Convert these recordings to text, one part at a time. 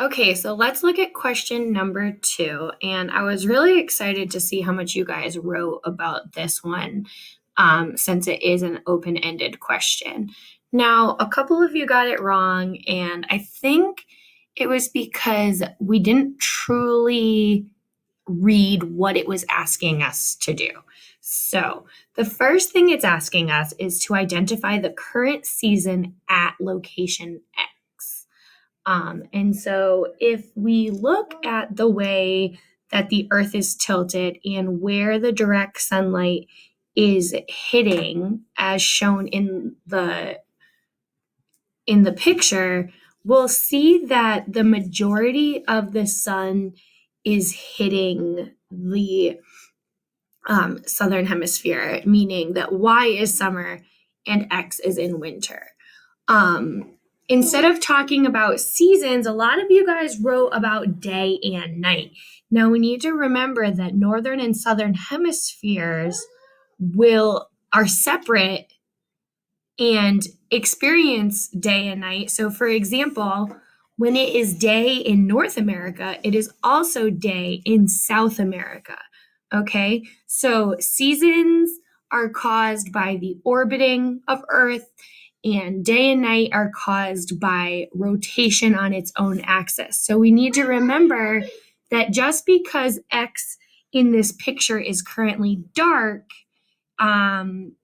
Okay, so let's look at question number 2. And I was really excited to see how much you guys wrote about this one, since it is an open-ended question. Now, a couple of you got it wrong, and I think it was because we didn't truly read what it was asking us to do. So, the first thing it's asking us is to identify the current season at location X. And so if we look at the way that the earth is tilted and where the direct sunlight is hitting as shown in the picture, we'll see that the majority of the sun is hitting the southern hemisphere, meaning that Y is summer and X is in winter. Instead of talking about seasons, a lot of you guys wrote about day and night. Now we need to remember that northern and southern hemispheres are separate and experience day and night. So for example, when it is day in North America, it is also day in South America. Okay? So seasons are caused by the orbiting of Earth, and day and night are caused by rotation on its own axis. So we need to remember that just because X in this picture is currently dark, day and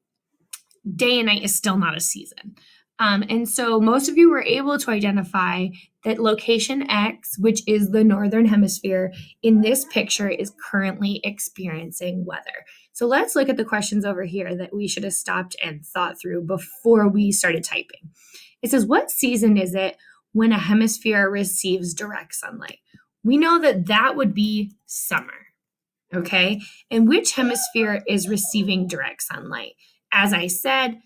night is still not a season. And so most of you were able to identify that location X, which is the northern hemisphere, in this picture is currently experiencing weather. So let's look at the questions over here that we should have stopped and thought through before we started typing. It says, what season is it when a hemisphere receives direct sunlight? We know that that would be summer, okay? And which hemisphere is receiving direct sunlight? As I said,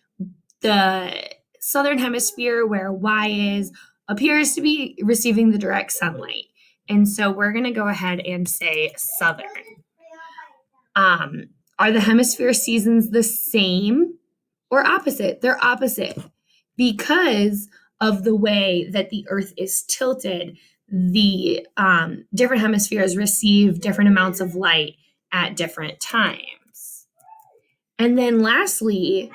the southern hemisphere where Y is appears to be receiving the direct sunlight. And so we're going to go ahead and say southern. Are the hemisphere seasons the same or opposite? They're opposite because of the way that the earth is tilted. The different hemispheres receive different amounts of light at different times. And then lastly,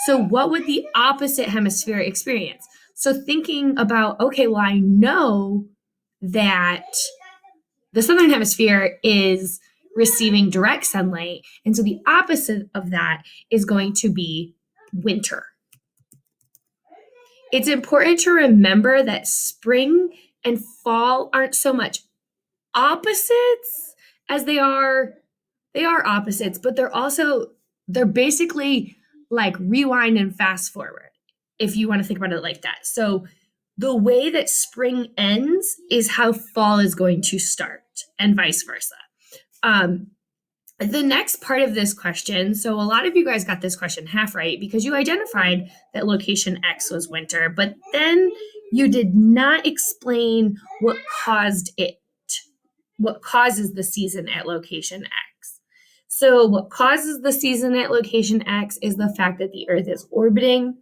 so what would the opposite hemisphere experience? So thinking about, okay, well, I know that the southern hemisphere is receiving direct sunlight. And so the opposite of that is going to be winter. It's important to remember that spring and fall aren't so much opposites as they are opposites, but they're basically like rewind and fast forward, if you want to think about it like that. So the way that spring ends is how fall is going to start, and vice versa. The next part of this question, so a lot of you guys got this question half right because you identified that location X was winter, but then you did not explain what causes the season at location X. So what causes the season at location X is the fact that the Earth is orbiting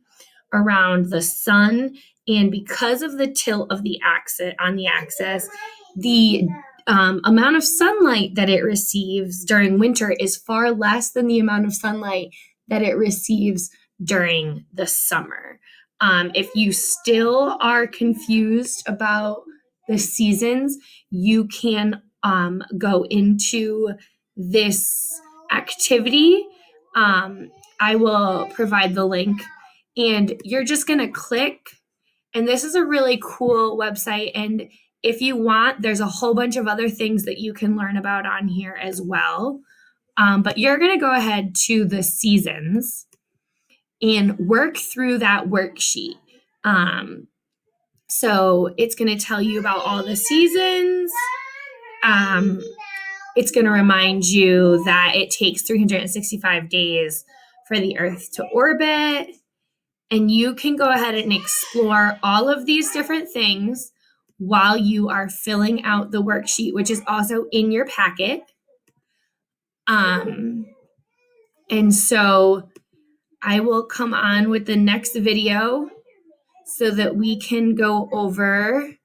around the sun, and because of the tilt of the axis the amount of sunlight that it receives during winter is far less than the amount of sunlight that it receives during the summer. If you still are confused about the seasons, you can go into this activity. I will provide the link, and you're just going to click. And this is a really cool website. And if you want, there's a whole bunch of other things that you can learn about on here as well. But you're going to go ahead to the seasons and work through that worksheet. So it's going to tell you about all the seasons. It's going to remind you that it takes 365 days for the Earth to orbit. And you can go ahead and explore all of these different things while you are filling out the worksheet, which is also in your packet. And so I will come on with the next video so that we can go over